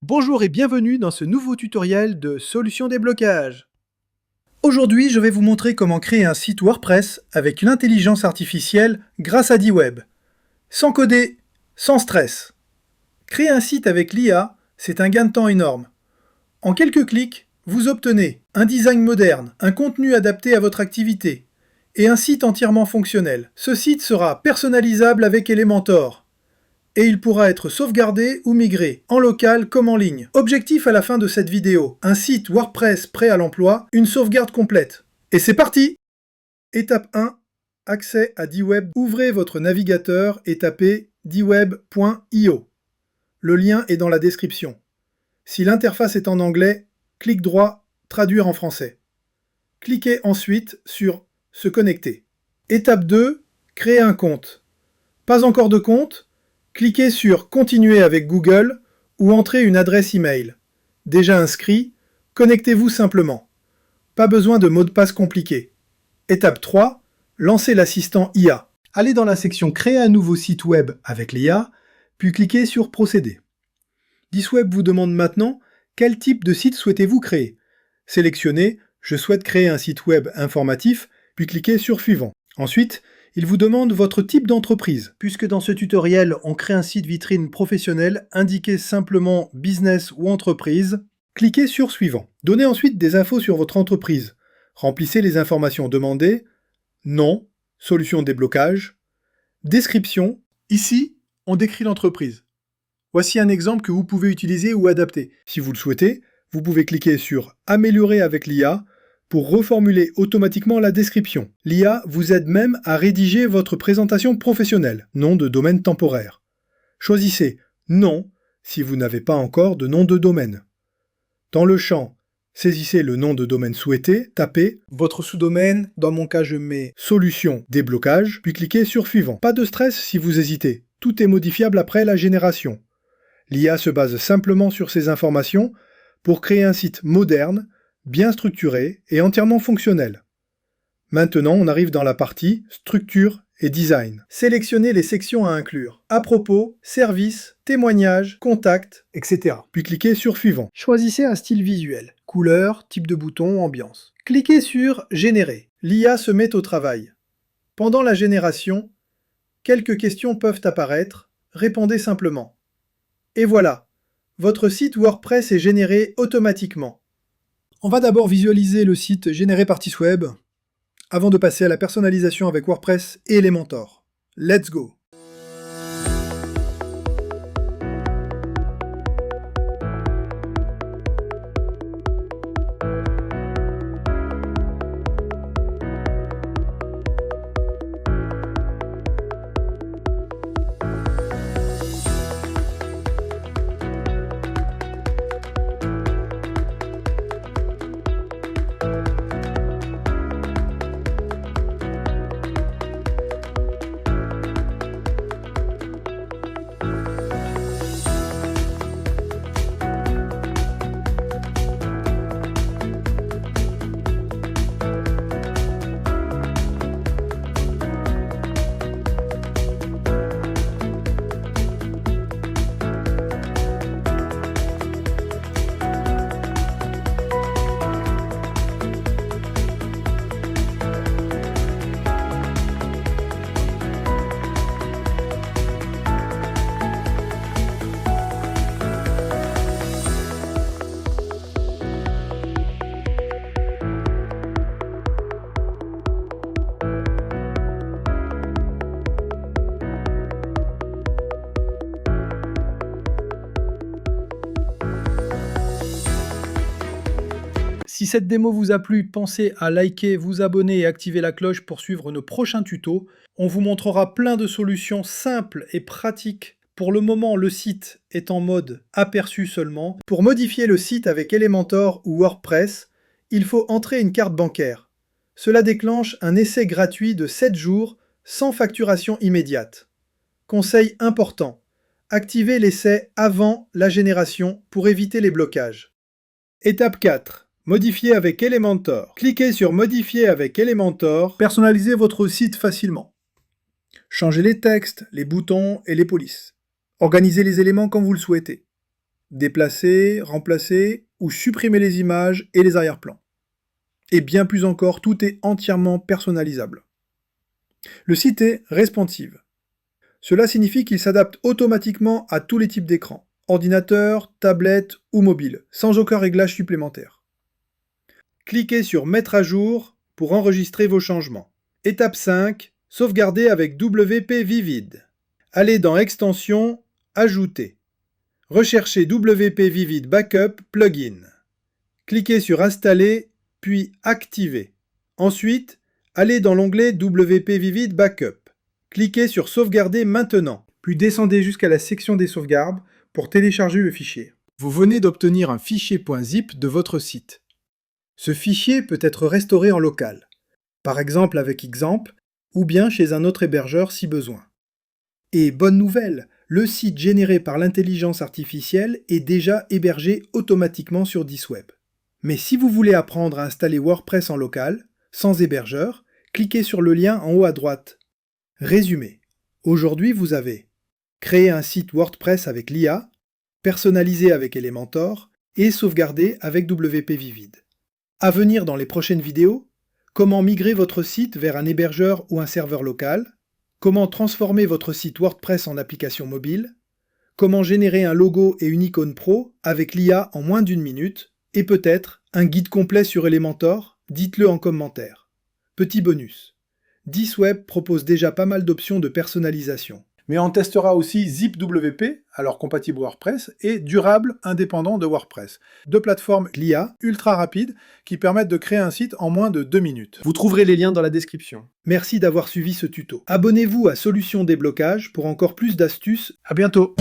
Bonjour et bienvenue dans ce nouveau tutoriel de Solution déblocage. Aujourd'hui, je vais vous montrer comment créer un site WordPress avec une intelligence artificielle grâce à D-Web. Sans coder, sans stress. Créer un site avec l'IA, c'est un gain de temps énorme. En quelques clics, vous obtenez un design moderne, un contenu adapté à votre activité et un site entièrement fonctionnel. Ce site sera personnalisable avec Elementor. Et il pourra être sauvegardé ou migré, en local comme en ligne. Objectif à la fin de cette vidéo, un site WordPress prêt à l'emploi, une sauvegarde complète. Et c'est parti! Étape 1, accès à D-Web. Ouvrez votre navigateur et tapez dweb.io. Le lien est dans la description. Si l'interface est en anglais, clic droit, traduire en français. Cliquez ensuite sur se connecter. Étape 2, créer un compte. Pas encore de compte? Cliquez sur « Continuer avec Google » ou entrez une adresse email. Déjà inscrit, connectez-vous simplement. Pas besoin de mot de passe compliqué. Étape 3, lancez l'assistant IA. Allez dans la section « Créer un nouveau site web avec l'IA », puis cliquez sur « Procéder ». D-Web vous demande maintenant quel type de site souhaitez-vous créer. Sélectionnez « Je souhaite créer un site web informatif », puis cliquez sur « Suivant ». Ensuite, il vous demande votre type d'entreprise. Puisque dans ce tutoriel, on crée un site vitrine professionnel, indiquez simplement business ou entreprise. Cliquez sur suivant. Donnez ensuite des infos sur votre entreprise. Remplissez les informations demandées. Nom, solution de déblocage, description. Ici, on décrit l'entreprise. Voici un exemple que vous pouvez utiliser ou adapter. Si vous le souhaitez, vous pouvez cliquer sur Améliorer avec l'IA pour reformuler automatiquement la description. L'IA vous aide même à rédiger votre présentation professionnelle, nom de domaine temporaire. Choisissez « Nom » si vous n'avez pas encore de nom de domaine. Dans le champ, saisissez le nom de domaine souhaité, tapez votre sous-domaine, dans mon cas je mets « Solution déblocage », puis cliquez sur « Suivant ». Pas de stress si vous hésitez, tout est modifiable après la génération. L'IA se base simplement sur ces informations pour créer un site moderne, bien structuré et entièrement fonctionnel. Maintenant, on arrive dans la partie structure et design. Sélectionnez les sections à inclure. À propos, services, témoignages, contacts, etc. Puis cliquez sur suivant. Choisissez un style visuel. Couleur, type de bouton, ambiance. Cliquez sur générer. L'IA se met au travail. Pendant la génération, quelques questions peuvent apparaître. Répondez simplement. Et voilà, votre site WordPress est généré automatiquement. On va d'abord visualiser le site généré par D-Web, avant de passer à la personnalisation avec WordPress et Elementor. Let's go! Si cette démo vous a plu, pensez à liker, vous abonner et activer la cloche pour suivre nos prochains tutos. On vous montrera plein de solutions simples et pratiques. Pour le moment, le site est en mode aperçu seulement. Pour modifier le site avec Elementor ou WordPress, il faut entrer une carte bancaire. Cela déclenche un essai gratuit de 7 jours sans facturation immédiate. Conseil important, activez l'essai avant la génération pour éviter les blocages. Étape 4. Modifier avec Elementor. Cliquez sur Modifier avec Elementor. Personnalisez votre site facilement. Changez les textes, les boutons et les polices. Organisez les éléments comme vous le souhaitez. déplacer, remplacer ou supprimer les images et les arrière-plans. Et bien plus encore, tout est entièrement personnalisable. Le site est responsive. Cela signifie qu'il s'adapte automatiquement à tous les types d'écran, ordinateur, tablette ou mobile, sans aucun réglage supplémentaire. Cliquez sur Mettre à jour pour enregistrer vos changements. Étape 5, sauvegarder avec WP Vivid. Allez dans Extensions, Ajouter. Recherchez WP Vivid Backup Plugin. Cliquez sur Installer, puis Activer. Ensuite, allez dans l'onglet WP Vivid Backup. Cliquez sur Sauvegarder maintenant, puis descendez jusqu'à la section des sauvegardes pour télécharger le fichier. Vous venez d'obtenir un fichier .zip de votre site. Ce fichier peut être restauré en local, par exemple avec Xampp, ou bien chez un autre hébergeur si besoin. Et bonne nouvelle, le site généré par l'intelligence artificielle est déjà hébergé automatiquement sur DisWeb. Mais si vous voulez apprendre à installer WordPress en local, sans hébergeur, cliquez sur le lien en haut à droite. Résumé. Aujourd'hui, vous avez créé un site WordPress avec l'IA, personnalisé avec Elementor et sauvegardé avec WP Vivid. À venir dans les prochaines vidéos, comment migrer votre site vers un hébergeur ou un serveur local, comment transformer votre site WordPress en application mobile, comment générer un logo et une icône pro avec l'IA en moins d'1 minute, et peut-être un guide complet sur Elementor, dites-le en commentaire. Petit bonus. DisWeb propose déjà pas mal d'options de personnalisation. Mais on testera aussi ZipWP, alors compatible WordPress, et Durable, indépendant de WordPress. Deux plateformes l'IA ultra rapides qui permettent de créer un site en moins de 2 minutes. Vous trouverez les liens dans la description. Merci d'avoir suivi ce tuto. Abonnez-vous à Solutions Déblocage pour encore plus d'astuces. À bientôt!